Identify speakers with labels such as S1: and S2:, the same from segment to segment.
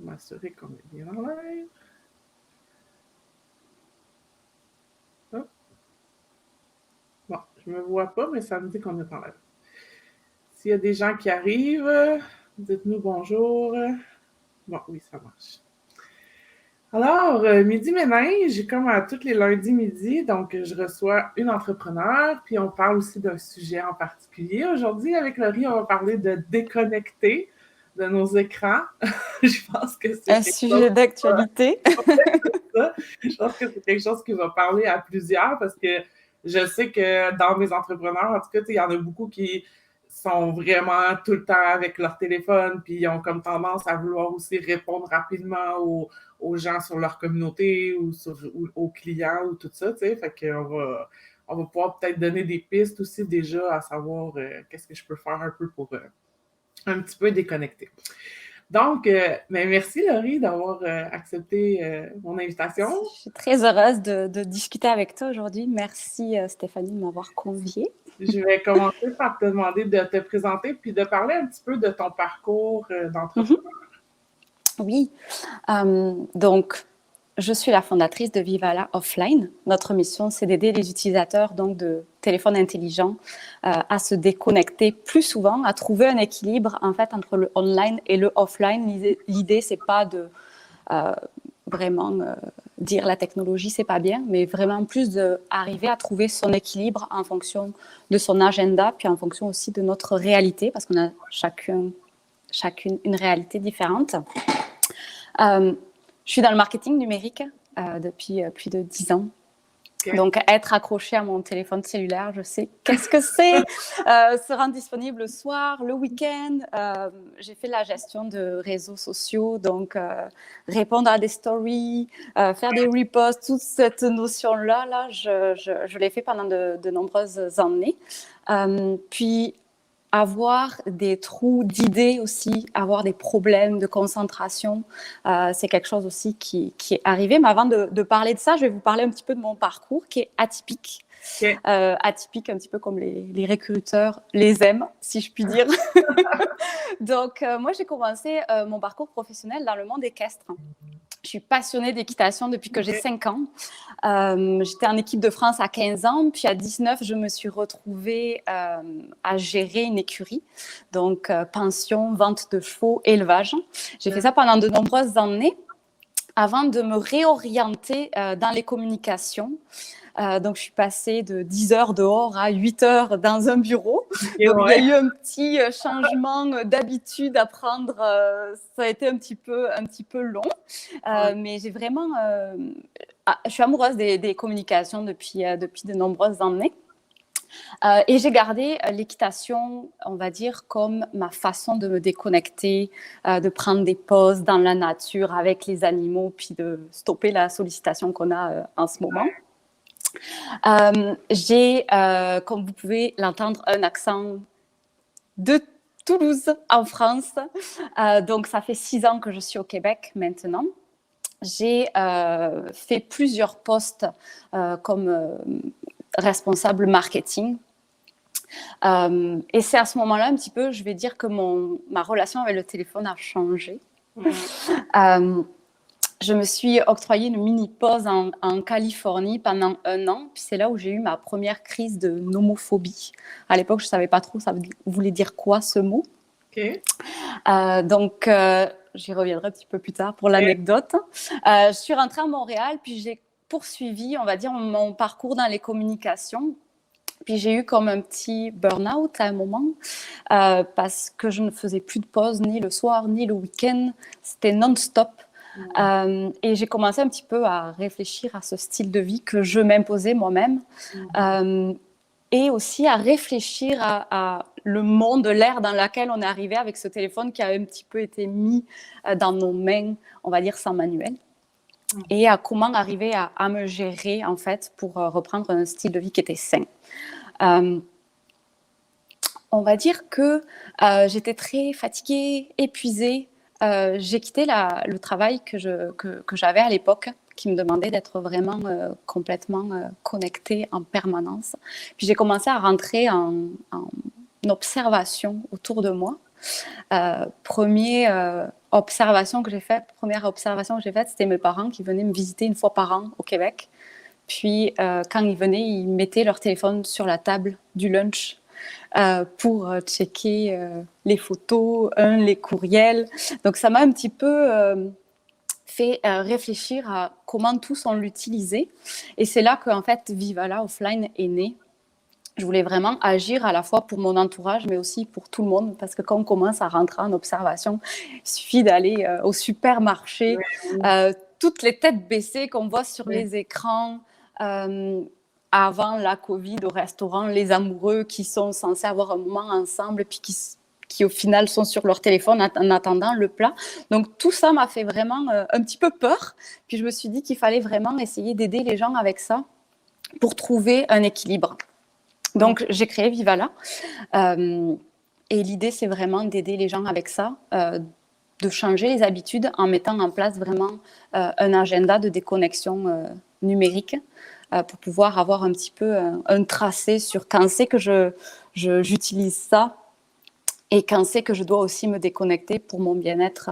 S1: m'assurer qu'on est bien en live. Hop. Bon, je me vois pas, mais ça me dit qu'on est en live. S'il y a des gens qui arrivent, dites-nous bonjour. Bon, oui, ça marche. Alors, Midi Ménage, comme à tous les lundis midi, donc je reçois une entrepreneur, puis on parle aussi d'un sujet en particulier. Aujourd'hui, avec Laurie, on va parler de déconnecter de nos écrans. Je pense que c'est
S2: un sujet d'actualité.
S1: Ça. Je pense que c'est quelque chose qui va parler à plusieurs parce que je sais que dans mes entrepreneurs, en tout cas, il y en a beaucoup qui sont vraiment tout le temps avec leur téléphone, puis ils ont comme tendance à vouloir aussi répondre rapidement aux gens sur leur communauté ou aux clients ou tout ça, tu sais. Fait qu'on va pouvoir peut-être donner des pistes aussi déjà à savoir qu'est-ce que je peux faire un peu pour un petit peu déconnecter. Donc, merci Laurie d'avoir accepté mon invitation.
S2: Je suis très heureuse de discuter avec toi aujourd'hui. Merci Stéphanie de m'avoir conviée.
S1: Je vais commencer par te demander de te présenter puis de parler un petit peu de ton parcours d'entrepreneur.
S2: Oui, donc je suis la fondatrice de Vivala Offline. Notre mission, c'est d'aider les utilisateurs donc, de téléphones intelligents à se déconnecter plus souvent, à trouver un équilibre en fait entre le online et le offline. L'idée, c'est pas de vraiment dire la technologie, c'est pas bien, mais vraiment plus d'arriver à trouver son équilibre en fonction de son agenda, puis en fonction aussi de notre réalité, parce qu'on a chacune une réalité différente. Je suis dans le marketing numérique depuis plus de 10 ans. Okay. Donc, être accroché à mon téléphone cellulaire, je sais qu'est-ce que c'est. Se rendre disponible le soir, le week-end. J'ai fait la gestion de réseaux sociaux, donc répondre à des stories, faire des reposts, toute cette notion-là, là, je l'ai fait pendant de nombreuses années. Puis, avoir des trous d'idées aussi, avoir des problèmes de concentration, c'est quelque chose aussi qui est arrivé. Mais avant de parler de ça, je vais vous parler un petit peu de mon parcours qui est atypique. Okay. Atypique, un petit peu comme les recruteurs les aiment, si je puis dire. Donc, moi, j'ai commencé mon parcours professionnel dans le monde équestre. Je suis passionnée d'équitation depuis que j'ai 5 ans. J'étais en équipe de France à 15 ans, puis à 19, je me suis retrouvée à gérer une écurie. Donc, pension, vente de chevaux, élevage. J'ai fait ça pendant de nombreuses années avant de me réorienter dans les communications. Donc, je suis passée de 10 heures dehors à 8 heures dans un bureau. Okay, donc, ouais. Il y a eu un petit changement d'habitude à prendre. Ça a été un petit peu long. Mais j'ai vraiment... je suis amoureuse des communications depuis de nombreuses années. Et j'ai gardé l'équitation, on va dire, comme ma façon de me déconnecter, de prendre des pauses dans la nature avec les animaux, puis de stopper la sollicitation qu'on a en ce moment. J'ai, comme vous pouvez l'entendre, un accent de Toulouse, en France. Donc, ça fait 6 ans que je suis au Québec maintenant. J'ai fait plusieurs postes comme responsable marketing. Et c'est à ce moment-là, un petit peu, je vais dire que ma relation avec le téléphone a changé. Je me suis octroyé une mini-pause en Californie pendant 1 an. Puis c'est là où j'ai eu ma première crise de nomophobie. À l'époque, je ne savais pas trop ça voulait dire quoi, ce mot.
S1: Okay.
S2: Donc, j'y reviendrai un petit peu plus tard pour l'anecdote. Je suis rentrée à Montréal, puis j'ai poursuivi, on va dire, mon parcours dans les communications. Puis j'ai eu comme un petit burn-out à un moment parce que je ne faisais plus de pause ni le soir ni le week-end. C'était non-stop. Et j'ai commencé un petit peu à réfléchir à ce style de vie que je m'imposais moi-même et aussi à réfléchir à le monde, l'ère dans laquelle on est arrivé avec ce téléphone qui a un petit peu été mis dans nos mains, on va dire sans manuel. Et à comment arriver à me gérer en fait pour reprendre un style de vie qui était sain. On va dire que j'étais très fatiguée, épuisée. J'ai quitté le travail que j'avais à l'époque, qui me demandait d'être vraiment complètement connectée en permanence. Puis j'ai commencé à rentrer en observation autour de moi. Premier observation que j'ai faite, c'était mes parents qui venaient me visiter une fois par an au Québec. Puis, quand ils venaient, ils mettaient leur téléphone sur la table du lunch pour checker les photos, les courriels. Donc, ça m'a un petit peu fait réfléchir à comment tous on l'utilisait. Et c'est là qu'en fait, Vivala Offline est né. Je voulais vraiment agir à la fois pour mon entourage, mais aussi pour tout le monde, parce que quand on commence à rentrer en observation, il suffit d'aller au supermarché, toutes les têtes baissées qu'on voit sur les écrans, avant la Covid, au restaurant, les amoureux qui sont censés avoir un moment ensemble, puis qui au final sont sur leur téléphone en attendant le plat. Donc tout ça m'a fait vraiment un petit peu peur, puis je me suis dit qu'il fallait vraiment essayer d'aider les gens avec ça pour trouver un équilibre. Donc, j'ai créé Vivala. Et l'idée, c'est vraiment d'aider les gens avec ça, de changer les habitudes en mettant en place vraiment un agenda de déconnexion numérique pour pouvoir avoir un petit peu un tracé sur quand c'est que j'utilise ça et quand c'est que je dois aussi me déconnecter pour mon bien-être,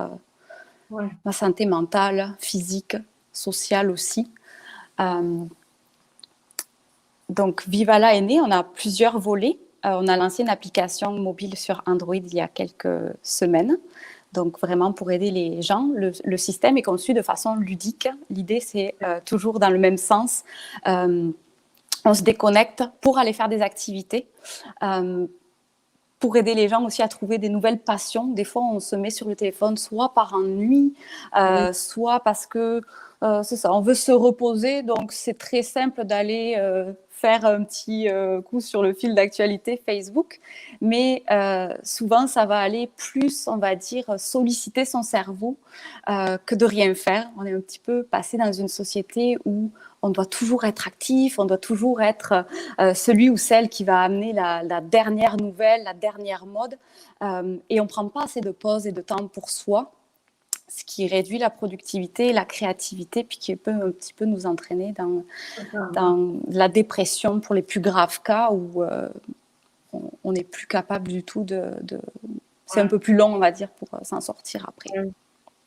S2: ma santé mentale, physique, sociale aussi. Donc, Vivala est né, on a plusieurs volets. On a lancé une application mobile sur Android il y a quelques semaines. Donc, vraiment pour aider les gens. Le système est conçu de façon ludique. L'idée, c'est toujours dans le même sens. On se déconnecte pour aller faire des activités, pour aider les gens aussi à trouver des nouvelles passions. Des fois, on se met sur le téléphone soit par ennui, soit parce que c'est ça, on veut se reposer. Donc, c'est très simple d'aller faire un petit coup sur le fil d'actualité Facebook. Mais souvent, ça va aller plus, on va dire, solliciter son cerveau que de rien faire. On est un petit peu passé dans une société où on doit toujours être actif, on doit toujours être celui ou celle qui va amener la dernière nouvelle, la dernière mode. Et on ne prend pas assez de pauses et de temps pour soi, ce qui réduit la productivité, la créativité, puis qui peut un petit peu nous entraîner dans la dépression pour les plus graves cas où on n'est plus capable du tout c'est un peu plus long, on va dire, pour s'en sortir après.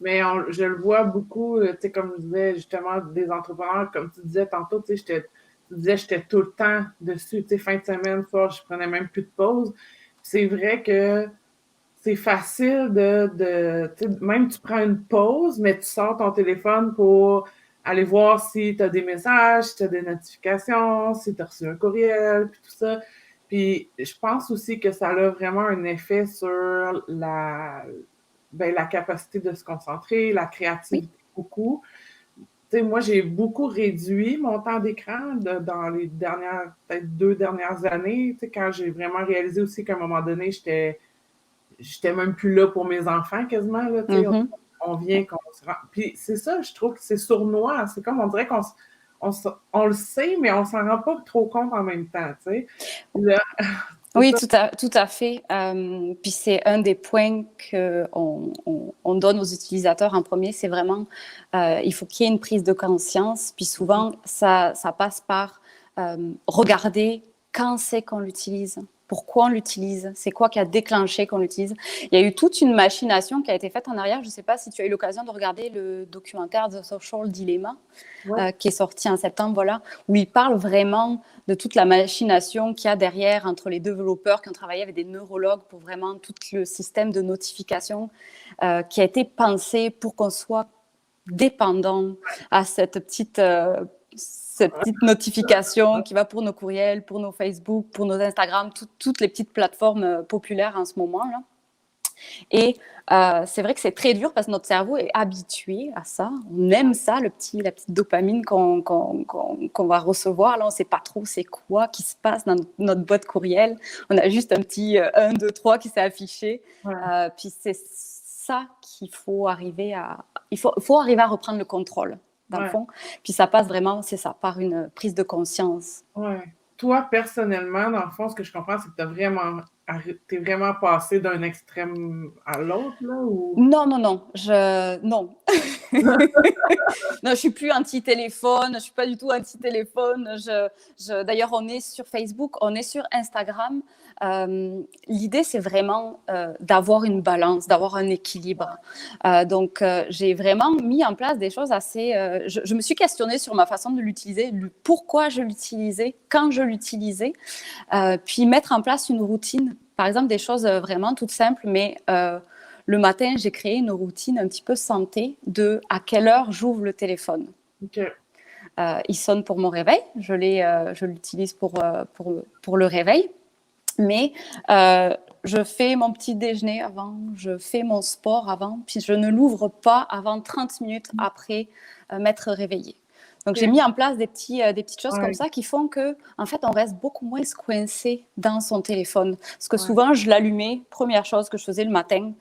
S1: Mais je le vois beaucoup, tu sais, comme je disais, justement, des entrepreneurs, comme tu disais tantôt, tu sais, j'étais tout le temps dessus, tu sais, fin de semaine, soir, je prenais même plus de pause. C'est vrai que c'est facile même tu prends une pause, mais tu sors ton téléphone pour aller voir si tu as des messages, si tu as des notifications, si tu as reçu un courriel, puis tout ça. Puis je pense aussi que ça a vraiment un effet sur la capacité de se concentrer, la créativité beaucoup. Tu sais, moi, j'ai beaucoup réduit mon temps d'écran dans les peut-être 2 dernières années, tu sais, quand j'ai vraiment réalisé aussi qu'à un moment donné, j'étais même plus là pour mes enfants quasiment, là, tu sais, on vient qu'on se rend. Puis c'est ça, je trouve que c'est sournois. C'est comme on dirait on le sait, mais on s'en rend pas trop compte en même temps, tu sais. Là,
S2: oui, tout à fait. Puis c'est un des points qu'on donne aux utilisateurs en premier, c'est vraiment, il faut qu'il y ait une prise de conscience. Puis souvent, ça passe par regarder quand c'est qu'on l'utilise. Pourquoi on l'utilise? C'est quoi qui a déclenché qu'on l'utilise? Il y a eu toute une machination qui a été faite en arrière. Je ne sais pas si tu as eu l'occasion de regarder le documentaire The Social Dilemma, qui est sorti en septembre, voilà, où il parle vraiment de toute la machination qu'il y a derrière entre les développeurs qui ont travaillé avec des neurologues pour vraiment tout le système de notification qui a été pensé pour qu'on soit dépendant à cette petite notification qui va pour nos courriels, pour nos Facebook, pour nos Instagram, toutes les petites plateformes populaires en ce moment-là. Et c'est vrai que c'est très dur parce que notre cerveau est habitué à ça. On aime ça, la petite dopamine qu'on va recevoir. Là, on ne sait pas trop c'est quoi qui se passe dans notre boîte courriel. On a juste un petit 1, 2, 3 qui s'est affiché. Puis c'est ça qu'il faut arriver à... Il faut arriver à reprendre le contrôle, dans le fond. Puis ça passe vraiment, c'est ça, par une prise de conscience.
S1: Ouais. Toi, personnellement, dans le fond, ce que je comprends, c'est que tu as vraiment t'es vraiment passé d'un extrême à l'autre, là, ou?
S2: Non, non, non. Non. Non, je suis plus anti-téléphone, je suis pas du tout anti-téléphone. D'ailleurs, on est sur Facebook, on est sur Instagram. L'idée, c'est vraiment d'avoir une balance, d'avoir un équilibre. Donc, j'ai vraiment mis en place des choses assez... je me suis questionnée sur ma façon de l'utiliser, pourquoi je l'utilisais, quand je l'utilisais, puis mettre en place une routine. Par exemple, des choses vraiment toutes simples, mais... le matin, j'ai créé une routine un petit peu santé de à quelle heure j'ouvre le téléphone.
S1: Okay.
S2: Il sonne pour mon réveil, je l'utilise pour le réveil, mais je fais mon petit déjeuner avant, je fais mon sport avant, puis je ne l'ouvre pas avant 30 minutes après m'être réveillée. Donc, j'ai mis en place des petites choses comme ça qui font que, en fait, on reste beaucoup moins coincé dans son téléphone. Parce que souvent, je l'allumais, première chose que je faisais le matin,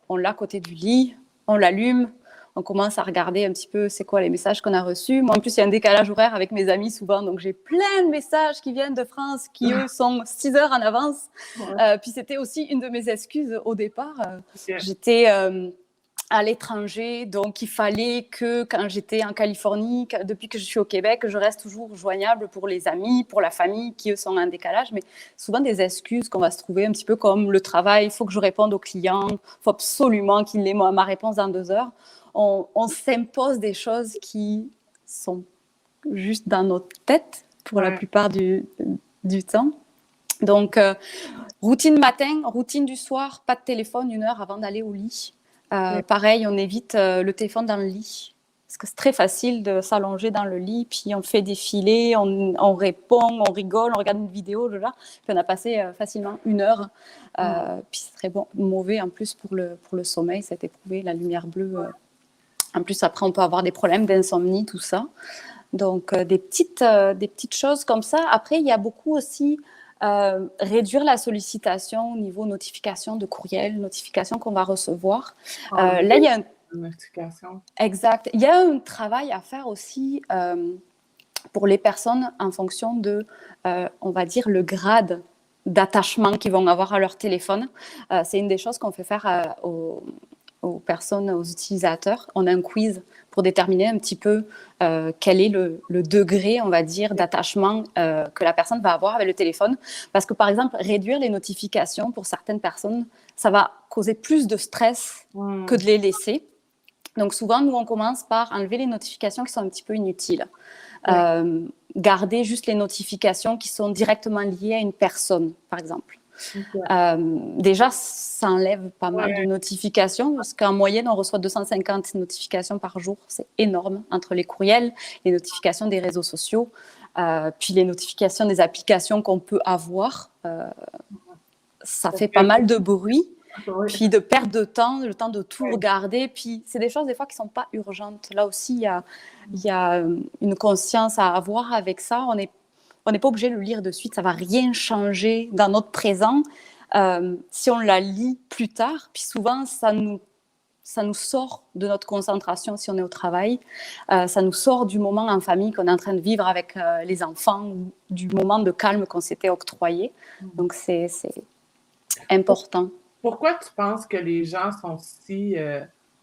S2: on l'a à côté du lit, on l'allume, on commence à regarder un petit peu c'est quoi les messages qu'on a reçus. Moi, en plus, il y a un décalage horaire avec mes amis souvent, donc j'ai plein de messages qui viennent de France qui, eux, sont 6 heures en avance. Puis c'était aussi une de mes excuses au départ. J'étais... à l'étranger, donc il fallait que quand j'étais en Californie, depuis que je suis au Québec, je reste toujours joignable pour les amis, pour la famille qui eux sont en décalage, mais souvent des excuses qu'on va se trouver un petit peu comme le travail, il faut que je réponde aux clients, il faut absolument qu'il ait ma réponse dans 2 heures. On s'impose des choses qui sont juste dans notre tête pour la plupart du temps. Donc, routine matin, routine du soir, pas de téléphone 1 heure avant d'aller au lit. Pareil, on évite le téléphone dans le lit. Parce que c'est très facile de s'allonger dans le lit, puis on fait défiler, on répond, on rigole, on regarde une vidéo, puis on a passé facilement 1 heure. Puis c'est très mauvais en plus pour le sommeil, ça a été prouvé, la lumière bleue. En plus, après, on peut avoir des problèmes d'insomnie, tout ça. Donc, des petites choses comme ça. Après, il y a beaucoup aussi... réduire la sollicitation au niveau notification de courriel, notification qu'on va recevoir. Là, il y a
S1: notification.
S2: Exact. Il y a un travail à faire aussi pour les personnes en fonction de, on va dire, le grade d'attachement qu'ils vont avoir à leur téléphone. C'est une des choses qu'on fait faire aux personnes, aux utilisateurs. On a un quiz pour déterminer un petit peu quel est le degré, on va dire, d'attachement que la personne va avoir avec le téléphone. Parce que, par exemple, réduire les notifications pour certaines personnes, ça va causer plus de stress que de les laisser. Donc, souvent, nous, on commence par enlever les notifications qui sont un petit peu inutiles. Garder juste les notifications qui sont directement liées à une personne, par exemple. Déjà, ça enlève pas mal de notifications parce qu'en moyenne, on reçoit 250 notifications par jour. C'est énorme entre les courriels, les notifications des réseaux sociaux, puis les notifications des applications qu'on peut avoir. Ça fait pas mal de bruit, puis de perte de temps, le temps de tout regarder. Puis c'est des choses des fois qui ne sont pas urgentes. Là aussi, il y a une conscience à avoir avec ça. On n'est pas obligé de le lire de suite, ça ne va rien changer dans notre présent si on la lit plus tard. Puis souvent, ça nous sort de notre concentration si on est au travail. Ça nous sort du moment en famille qu'on est en train de vivre avec les enfants, ou du moment de calme qu'on s'était octroyé. Donc, c'est important.
S1: Pourquoi tu penses que les gens sont si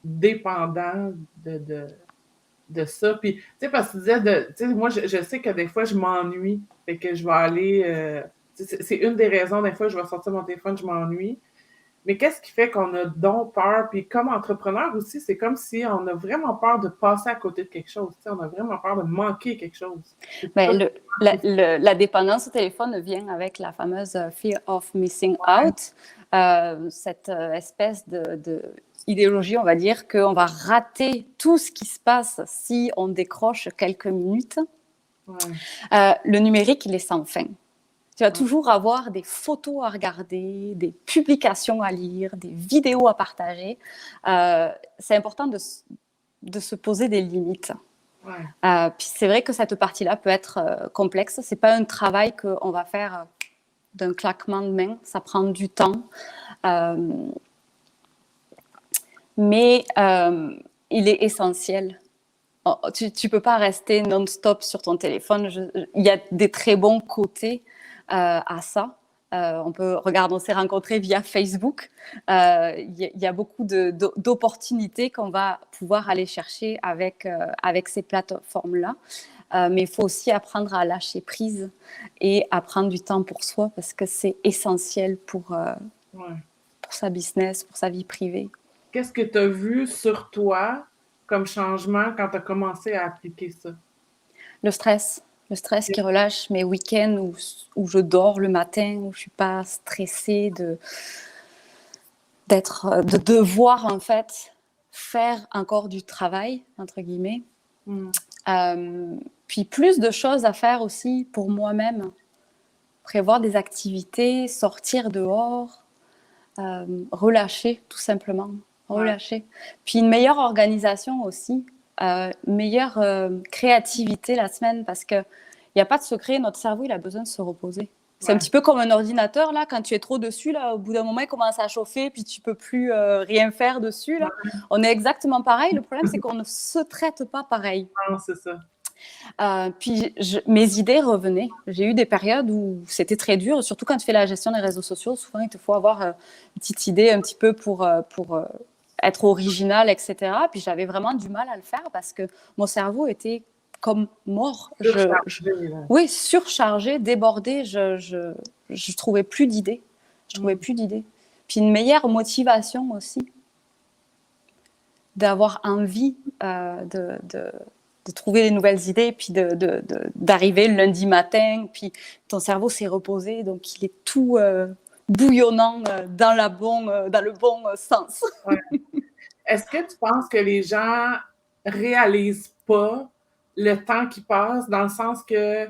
S1: dépendants de ça? Puis, tu sais, parce que tu disais, moi, je sais que des fois, je m'ennuie, fait que je vais aller... c'est une des raisons, des fois, je vais sortir mon téléphone, je m'ennuie. Mais qu'est-ce qui fait qu'on a donc peur? Puis comme entrepreneur aussi, c'est comme si on a vraiment peur de passer à côté de quelque chose. On a vraiment peur de manquer quelque chose.
S2: Ben, la dépendance au téléphone vient avec la fameuse fear of missing out. Cette espèce de idéologie, on va dire, qu'on va rater tout ce qui se passe si on décroche quelques minutes. Le numérique, il est sans fin. Tu vas toujours avoir des photos à regarder, des publications à lire, des vidéos à partager. C'est important de se poser des limites. Puis c'est vrai que cette partie-là peut être complexe. Ce n'est pas un travail qu'on va faire d'un claquement de main. Ça prend du temps. Mais il est essentiel. Tu ne peux pas rester non-stop sur ton téléphone. Il y a des très bons côtés à ça, On s'est rencontrés via Facebook. Il y a beaucoup d'opportunités qu'on va pouvoir aller chercher avec ces plateformes-là. Mais il faut aussi apprendre à lâcher prise et à prendre du temps pour soi parce que c'est essentiel pour sa business, pour sa vie privée.
S1: Qu'est-ce que tu as vu sur toi comme changement quand tu as commencé à appliquer ça?
S2: Le stress qui relâche mes week-ends où je dors le matin, où je ne suis pas stressée de devoir en fait faire encore du travail, entre guillemets. Puis plus de choses à faire aussi pour moi-même. Prévoir des activités, sortir dehors, relâcher tout simplement. Relâcher. Puis une meilleure organisation aussi. Meilleure créativité la semaine parce qu'il n'y a pas de secret, notre cerveau il a besoin de se reposer. C'est un petit peu comme un ordinateur, là, quand tu es trop dessus, là, au bout d'un moment, il commence à chauffer, puis tu ne peux plus rien faire dessus. Là. On est exactement pareil. Le problème, c'est qu'on ne se traite pas pareil.
S1: Non, c'est ça.
S2: Puis mes idées revenaient. J'ai eu des périodes où c'était très dur, surtout quand tu fais la gestion des réseaux sociaux. Souvent, il te faut avoir une petite idée un petit peu pour être original, etc. Puis j'avais vraiment du mal à le faire parce que mon cerveau était comme mort. Oui, surchargé, débordé. Je trouvais plus d'idées. Puis une meilleure motivation aussi. D'avoir envie de trouver des nouvelles idées, puis d'arriver le lundi matin, puis ton cerveau s'est reposé, donc il est tout bouillonnant dans le bon sens.
S1: Est-ce que tu penses que les gens réalisent pas le temps qui passe, dans le sens que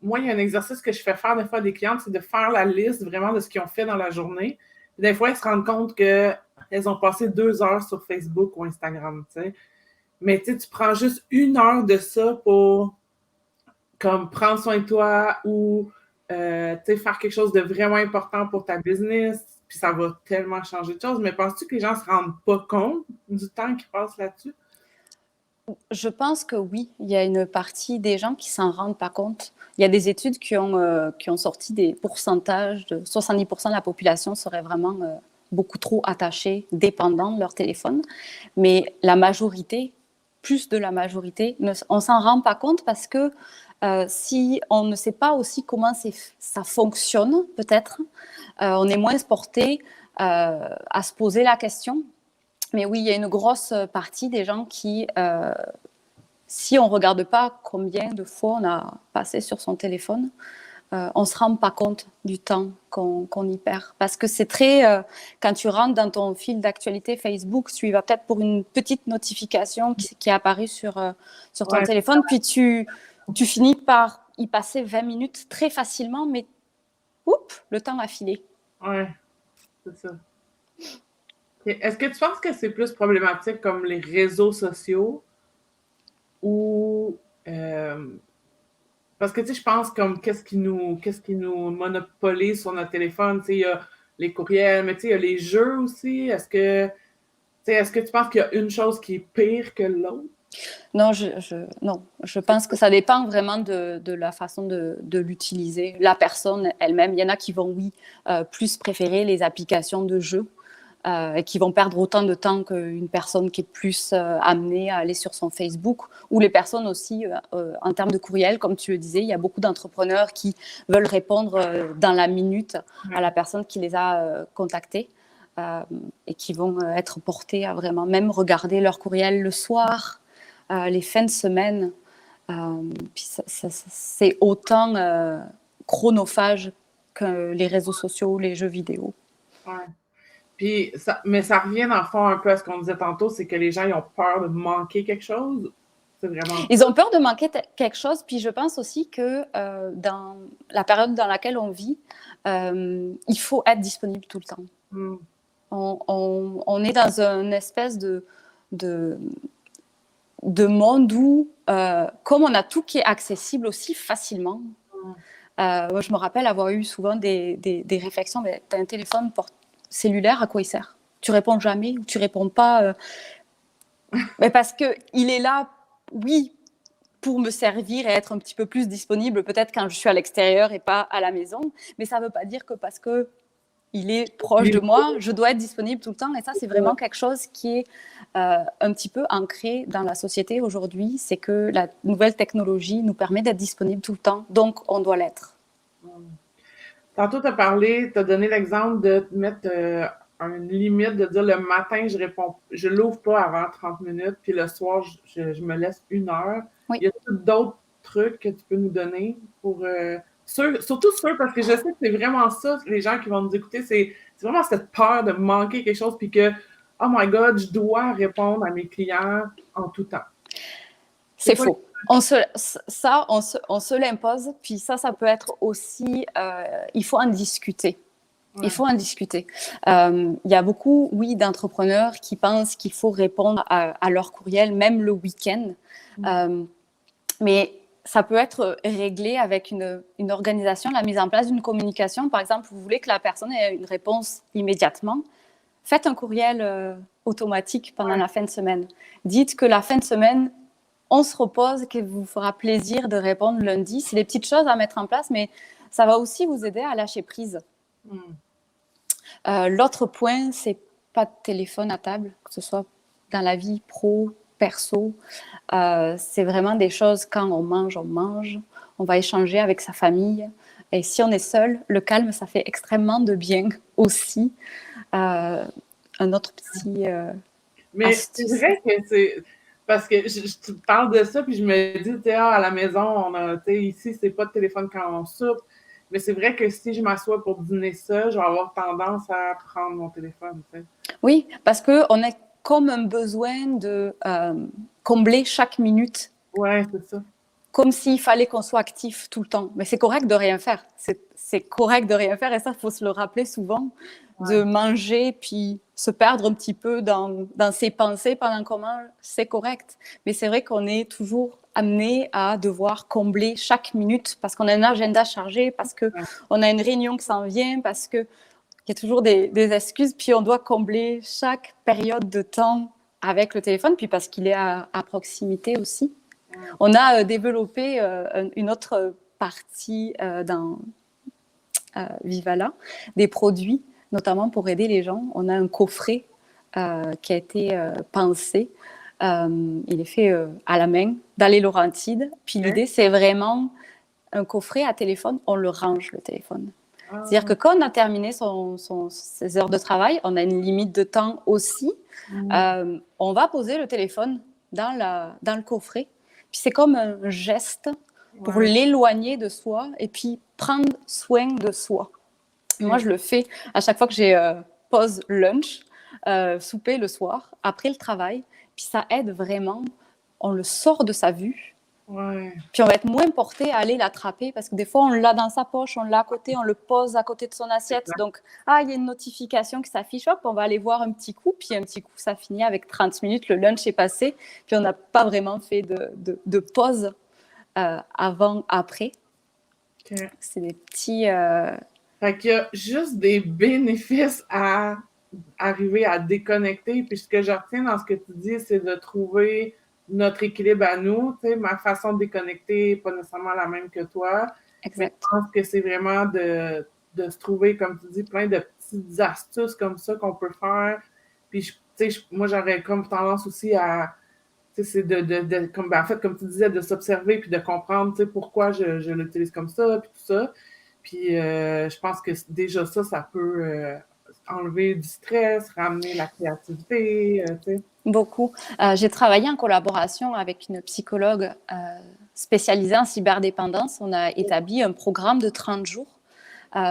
S1: moi, il y a un exercice que je fais faire des fois à des clientes, c'est de faire la liste vraiment de ce qu'ils ont fait dans la journée. Puis des fois, elles se rendent compte qu'elles ont passé 2 heures sur Facebook ou Instagram, tu sais. Mais tu prends juste 1 heure de ça pour comme prendre soin de toi ou faire quelque chose de vraiment important pour ta business, puis ça va tellement changer de choses. Mais penses-tu que les gens ne se rendent pas compte du temps qu'ils passent là-dessus?
S2: Je pense que oui, il y a une partie des gens qui s'en rendent pas compte. Il y a des études qui ont sorti des pourcentages de 70% de la population serait vraiment beaucoup trop attachée, dépendant de leur téléphone. Mais la majorité, plus de la majorité, on s'en rend pas compte parce que si on ne sait pas aussi comment ça fonctionne, peut-être, on est moins porté à se poser la question. Mais oui, il y a une grosse partie des gens qui, si on ne regarde pas combien de fois on a passé sur son téléphone, on ne se rend pas compte du temps qu'on y perd. Parce que c'est très... quand tu rentres dans ton fil d'actualité Facebook, tu y vas peut-être pour une petite notification qui est apparue sur ton téléphone, puis tu finis par y passer 20 minutes très facilement, mais le temps a filé.
S1: Ouais, c'est ça. Est-ce que tu penses que c'est plus problématique comme les réseaux sociaux ou parce que tu sais, je pense comme qu'est-ce qui nous monopolise sur notre téléphone, tu sais, il y a les courriels, mais tu sais, il y a les jeux aussi. Est-ce que tu penses qu'il y a une chose qui est pire que l'autre?
S2: Non, je pense que ça dépend vraiment de la façon de l'utiliser. La personne elle-même, il y en a qui vont, plus préférer les applications de jeux et qui vont perdre autant de temps qu'une personne qui est plus amenée à aller sur son Facebook. Ou les personnes aussi, en termes de courriel, comme tu le disais, il y a beaucoup d'entrepreneurs qui veulent répondre dans la minute à la personne qui les a contactés. Et qui vont être portés à vraiment même regarder leur courriel le soir, les fins de semaine. Puis c'est autant chronophage que les réseaux sociaux, les jeux vidéo.
S1: Ouais. Puis mais ça revient dans le fond un peu à ce qu'on disait tantôt, c'est que les gens ils ont peur de manquer quelque chose. C'est vraiment...
S2: Ils ont peur de manquer quelque chose, puis je pense aussi que dans la période dans laquelle on vit, il faut être disponible tout le temps. On est dans une espèce de monde où, comme on a tout qui est accessible aussi facilement, moi, je me rappelle avoir eu souvent des réflexions, mais tu as un téléphone cellulaire, à quoi il sert? Tu réponds jamais ou tu réponds pas mais parce qu'il est là, oui, pour me servir et être un petit peu plus disponible, peut-être quand je suis à l'extérieur et pas à la maison. Mais ça ne veut pas dire que parce qu'il est proche de moi, je dois être disponible tout le temps. Et ça, c'est vraiment quelque chose qui est un petit peu ancré dans la société aujourd'hui. C'est que la nouvelle technologie nous permet d'être disponible tout le temps. Donc, on doit l'être.
S1: Tantôt, tu as donné l'exemple de mettre une limite, de dire le matin, je l'ouvre pas avant 30 minutes, puis le soir, je me laisse 1 heure.
S2: Oui.
S1: Y a d'autres trucs que tu peux nous donner pour surtout ceux, parce que je sais que c'est vraiment ça, les gens qui vont nous écouter, c'est vraiment cette peur de manquer quelque chose, puis que, oh my God, je dois répondre à mes clients en tout temps.
S2: C'est faux. On se l'impose, puis ça peut être aussi, il faut en discuter. Ouais. Il faut en discuter. Il y a beaucoup, oui, d'entrepreneurs qui pensent qu'il faut répondre à leur courriel, même le week-end. Mais ça peut être réglé avec une organisation, la mise en place d'une communication. Par exemple, vous voulez que la personne ait une réponse immédiatement. Faites un courriel automatique pendant la fin de semaine. Dites que la fin de semaine, on se repose, qu'il vous fera plaisir de répondre lundi. C'est des petites choses à mettre en place, mais ça va aussi vous aider à lâcher prise. L'autre point, c'est pas de téléphone à table, que ce soit dans la vie pro, perso. C'est vraiment des choses, quand on mange, on va échanger avec sa famille. Et si on est seul, le calme, ça fait extrêmement de bien aussi. Un autre petit
S1: mais astuce. C'est vrai que c'est... Parce que tu parles de ça, puis je me dis, à la maison, ici, c'est pas de téléphone quand on soupe. Mais c'est vrai que si je m'assois pour dîner ça, je vais avoir tendance à prendre mon téléphone. T'sais.
S2: Oui, parce qu'on a comme un besoin de combler chaque minute.
S1: Oui, c'est ça.
S2: Comme s'il fallait qu'on soit actif tout le temps. Mais c'est correct de rien faire. C'est correct de rien faire, et ça, il faut se le rappeler souvent, de manger, puis se perdre un petit peu dans ses pensées pendant qu'on mange, c'est correct. Mais c'est vrai qu'on est toujours amené à devoir combler chaque minute parce qu'on a un agenda chargé, parce qu'on a une réunion qui s'en vient, parce qu'il y a toujours des excuses, puis on doit combler chaque période de temps avec le téléphone, puis parce qu'il est à proximité aussi. On a développé une autre partie dans Vivala, des produits, notamment pour aider les gens. On a un coffret qui a été pensé. Il est fait à la main, dans les Laurentides. Puis l'idée, c'est vraiment un coffret à téléphone. On le range, le téléphone. C'est-à-dire que quand on a terminé ses heures de travail, on a une limite de temps aussi. On va poser le téléphone dans le coffret. Puis c'est comme un geste pour l'éloigner de soi et puis prendre soin de soi. Moi, je le fais à chaque fois que j'ai pause lunch, souper le soir, après le travail. Puis ça aide vraiment. On le sort de sa vue. Puis on va être moins porté à aller l'attraper parce que des fois, on l'a dans sa poche, on l'a à côté, on le pose à côté de son assiette. Donc, il y a une notification qui s'affiche, hop, on va aller voir un petit coup. Puis un petit coup, ça finit avec 30 minutes, le lunch est passé. Puis on n'a pas vraiment fait de pause avant, après. C'est des petits...
S1: Fait qu'il y a juste des bénéfices à arriver à déconnecter. Puis ce que je retiens dans ce que tu dis, c'est de trouver notre équilibre à nous. Tu sais, ma façon de déconnecter n'est pas nécessairement la même que toi.
S2: Exact.
S1: Mais je pense que c'est vraiment de se trouver, comme tu dis, plein de petites astuces comme ça qu'on peut faire. Puis, tu sais, moi, j'aurais comme tendance aussi à... Tu sais, c'est en fait, comme tu disais, de s'observer puis de comprendre, tu sais, pourquoi je l'utilise comme ça, puis tout ça. Puis, je pense que déjà ça peut enlever du stress, ramener la créativité, tu sais.
S2: Beaucoup. J'ai travaillé en collaboration avec une psychologue spécialisée en cyberdépendance. On a établi un programme de 30 jours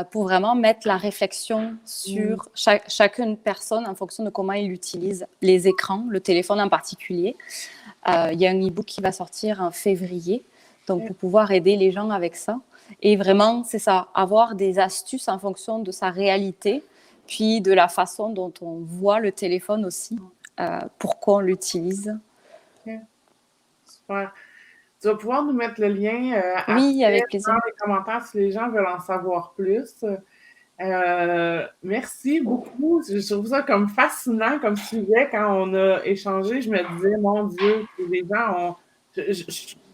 S2: pour vraiment mettre la réflexion sur chacune personne en fonction de comment il utilise les écrans, le téléphone en particulier. Il y a un e-book qui va sortir en février, donc pour pouvoir aider les gens avec ça. Et vraiment, c'est ça, avoir des astuces en fonction de sa réalité, puis de la façon dont on voit le téléphone aussi. Pourquoi on l'utilise.
S1: Super. Tu vas pouvoir nous mettre le lien
S2: oui, avec plaisir.
S1: dans les commentaires si les gens veulent en savoir plus. Merci beaucoup. Je trouve ça comme fascinant comme sujet quand on a échangé. Je me disais, mon Dieu, les gens ont...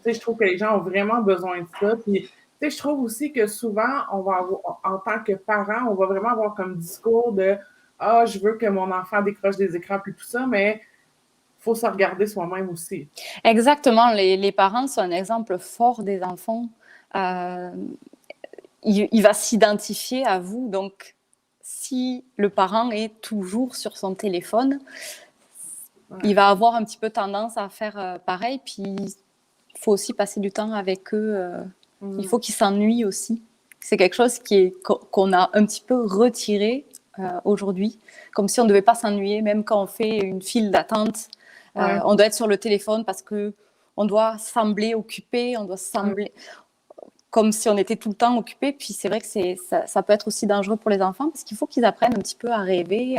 S1: sais, je trouve que les gens ont vraiment besoin de ça. Puis, tu sais, je trouve aussi que souvent, on va avoir, en tant que parent, on va vraiment avoir comme discours de ah, je veux que mon enfant décroche des écrans puis tout ça, mais il faut se regarder soi-même aussi.
S2: Exactement, les parents sont un exemple fort des enfants. Il va s'identifier à vous, donc si le parent est toujours sur son téléphone, il va avoir un petit peu tendance à faire pareil, puis il faut aussi passer du temps avec eux. Il faut qu'ils s'ennuient aussi. C'est quelque chose qu'on a un petit peu retiré aujourd'hui, comme si on ne devait pas s'ennuyer, même quand on fait une file d'attente. On doit être sur le téléphone parce qu'on doit sembler occupé, on doit sembler comme si on était tout le temps occupé. Puis c'est vrai que ça peut être aussi dangereux pour les enfants parce qu'il faut qu'ils apprennent un petit peu à rêver,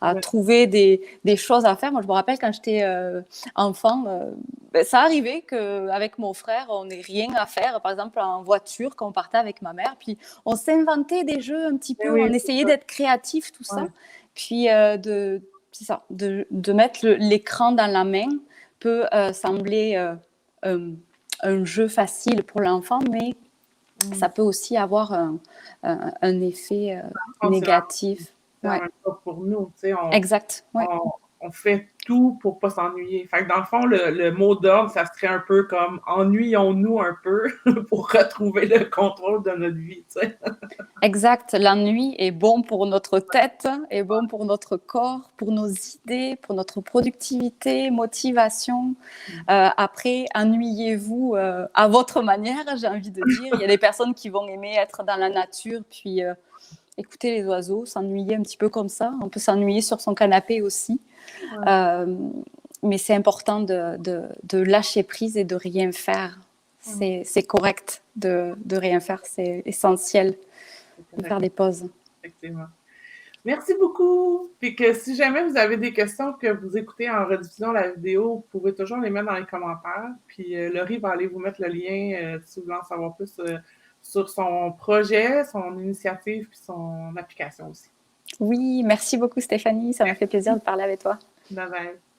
S2: à trouver des choses à faire. Moi, je me rappelle quand j'étais enfant, ça arrivait qu'avec mon frère, on n'ait rien à faire. Par exemple, en voiture, quand on partait avec ma mère, puis on s'inventait des jeux un petit peu, on essayait d'être créatif, tout ça. Puis c'est ça, de mettre l'écran dans la main peut sembler un jeu facile pour l'enfant, mais ça peut aussi avoir un effet négatif.
S1: Pour nous, tu sais,
S2: Exact.
S1: on fait tout pour pas s'ennuyer. Fait que dans le fond, le mot d'ordre, ça serait un peu comme ennuyons-nous un peu pour retrouver le contrôle de notre vie, tu sais.
S2: Exact. L'ennui est bon pour notre tête, est bon pour notre corps, pour nos idées, pour notre productivité, motivation. Après, ennuyez-vous à votre manière, j'ai envie de dire. Il y a des personnes qui vont aimer être dans la nature, puis écouter les oiseaux, s'ennuyer un petit peu comme ça. On peut s'ennuyer sur son canapé aussi. Mais c'est important de lâcher prise et de rien faire. C'est correct de rien faire, c'est essentiel de faire des pauses.
S1: Effectivement. Merci beaucoup. Puis que si jamais vous avez des questions que vous écoutez en rediffusion la vidéo, vous pouvez toujours les mettre dans les commentaires. Puis Laurie va aller vous mettre le lien si vous voulez en savoir plus sur son projet, son initiative, puis son application aussi.
S2: Oui, merci beaucoup Stéphanie. Ça m'a fait plaisir de parler avec toi.
S1: Bye bye.